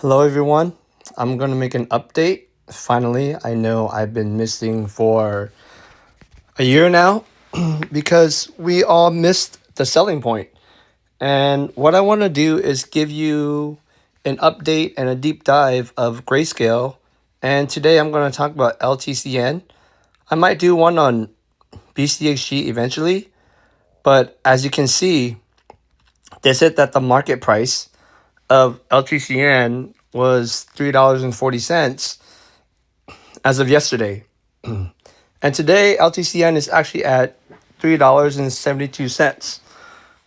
Hello, everyone. I'm going to make an update. Finally, I know I've been missing for a year now because we all missed the selling point. And what I want to do is give you an update and a deep dive of Grayscale. And today I'm going to talk about LTCN. I might do one on BCHG eventually, but as you can see, they said that the market price of LTCN was $3.40 as of yesterday. And today, LTCN is actually at $3.72.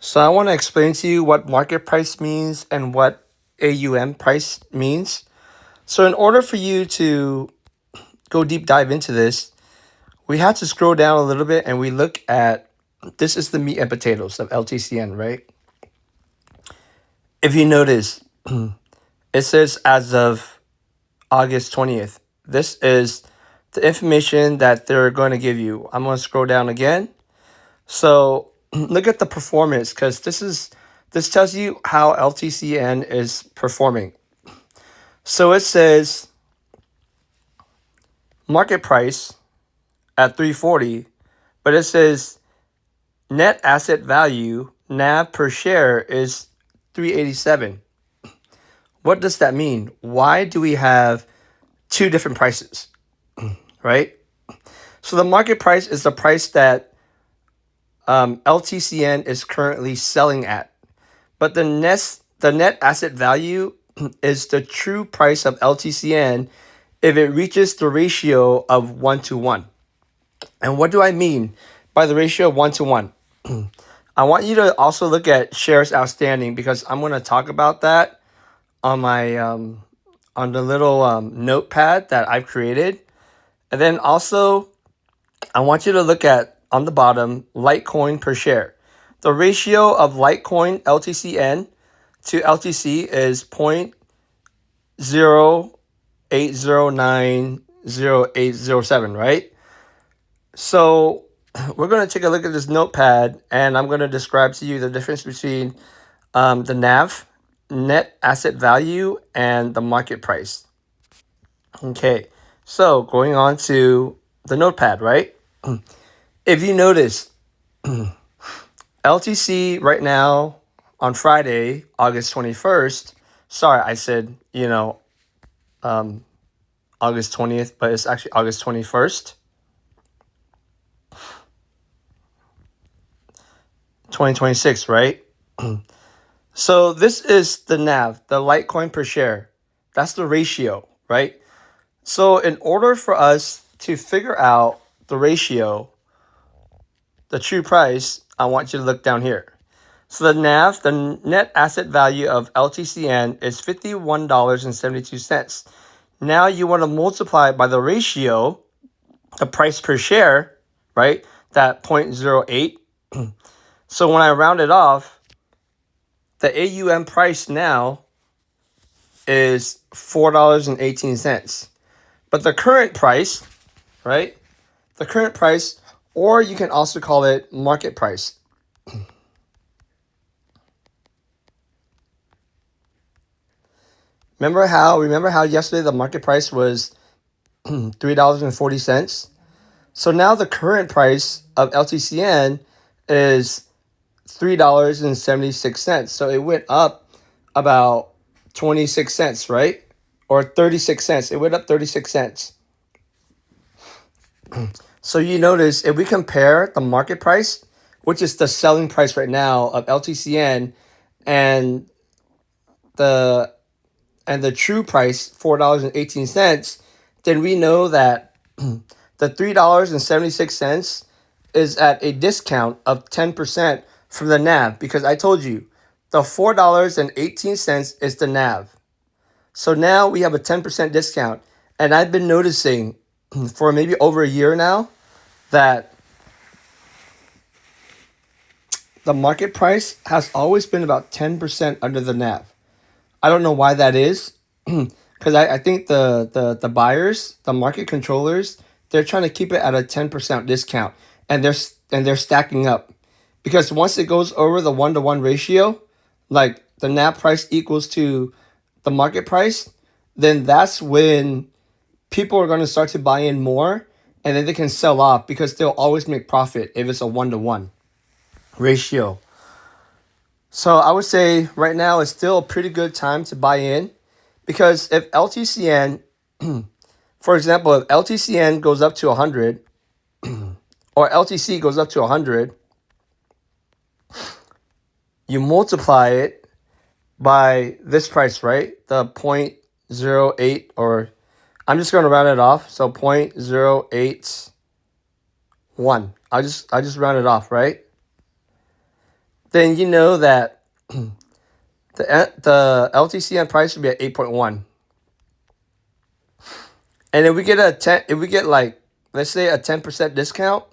So I want to explain to you what market price means and what AUM price means. So in order for you to go deep dive into this, we have to scroll down a little bit and we look at this is the meat and potatoes of LTCN, right? If you notice, it says as of August 20th. This is the information that they're going to give you. I'm going to scroll down again. So look at the performance because this tells you how LTCN is performing. So it says market price at 340, but it says net asset value NAV per share is 387. What does that mean? Why do we have two different prices? Right? So the market price is the price that LTCN is currently selling at. But the net asset value is the true price of LTCN if it reaches the ratio of 1 to 1. And what do I mean by the ratio of 1 to 1? I want you to also look at shares outstanding because I'm going to talk about that on my on the little notepad that I've created. And then also, I want you to look at on the bottom Litecoin per share. The ratio of Litecoin LTCN to LTC is 0.08090807, right? So we're going to take a look at this notepad and I'm going to describe to you the difference between the NAV, net asset value, and the market price. Okay, so going on to the notepad, right? If you notice, LTC right now on Friday, August 21st, sorry, I said, August 20th, but it's actually August 21st, 2026, right? So this is the NAV, the Litecoin per share. That's the ratio, right? So in order for us to figure out the ratio, the true price, I want you to look down here. So the NAV, the net asset value of LTCN is $51.72. Now you want to multiply by the ratio, the price per share, right? That 0.08. So when I round it off, the AUM price now is $4.18. But the current price, right? The current price, or you can also call it market price. Remember how yesterday the market price was $3.40? So now the current price of LTCN is $3.76. So it went up about 26 cents, right? Or 36 cents. It went up 36 cents. So you notice if we compare the market price, which is the selling price right now of LTCN, and the true price, $4.18, then we know that the $3.76 is at a discount of 10% from the NAV, because I told you the $4.18 is the NAV. So now we have a 10% discount. And I've been noticing for maybe over a year now that the market price has always been about 10% under the NAV. I don't know why that is, because I think the buyers, the market controllers, they're trying to keep it at a 10% discount, and they're stacking up, because once it goes over the 1 to 1 ratio, like the NAV price equals to the market price, then that's when people are going to start to buy in more, and then they can sell off because they'll always make profit if it's a 1-to-1 ratio. So I would say right now is still a pretty good time to buy in, because if LTCN, for example, if LTCN goes up to 100 or LTC goes up to 100, you multiply it by this price, right? The 0.08, or I'm just going to round it off. So 0.081. I just round it off, right? Then you know that the LTCN price would be at 8.1. And if we get like, let's say a 10% discount,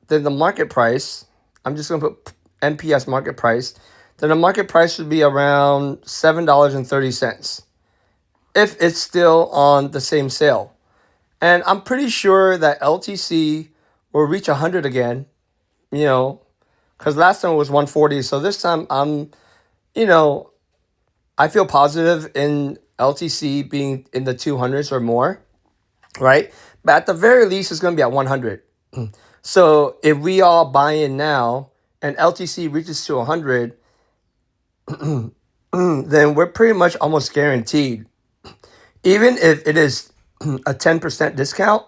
then the market price, I'm just going to put MPS market price, then the market price would be around $7.30 if it's still on the same sale. And I'm pretty sure that LTC will reach 100 again, because last time it was 140. So this time I feel positive in LTC being in the 200s or more, right? But at the very least, it's going to be at 100. So if we all buy in now and LTC reaches to 100, then we're pretty much almost guaranteed. Even if it is a 10% discount,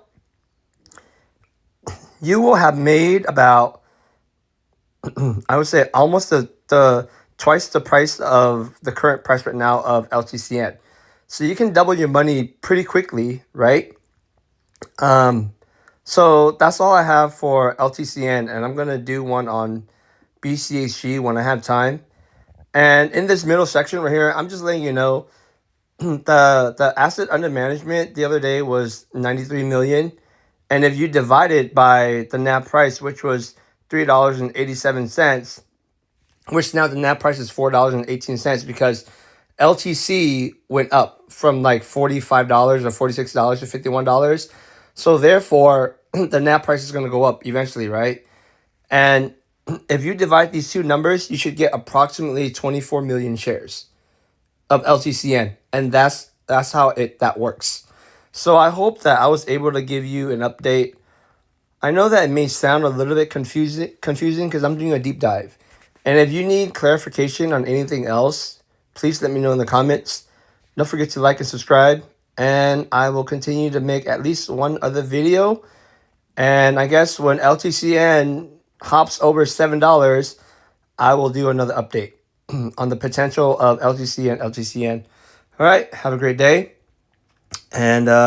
you will have made about, I would say, almost the twice the price of the current price right now of LTCN. So you can double your money pretty quickly, right? So that's all I have for LTCN, and I'm gonna do one on BCHG when I have time. And in this middle section right here, I'm just letting you know the asset under management the other day was 93 million, and if you divide it by the NAV price, which was $3.87, which now the NAV price is $4.18 because LTC went up from like $45 or $46 to $51. So therefore, the NAV price is going to go up eventually, right? And if you divide these two numbers, you should get approximately 24 million shares of LTCN, and that's how that works. So I hope that I was able to give you an update. I know that it may sound a little bit confusing because I'm doing a deep dive. And if you need clarification on anything else, please let me know in the comments. Don't forget to like and subscribe, and I will continue to make at least one other video. And I guess when LTCN hops over $7, I will do another update on the potential of LTC and LTCN. All right, have a great day. And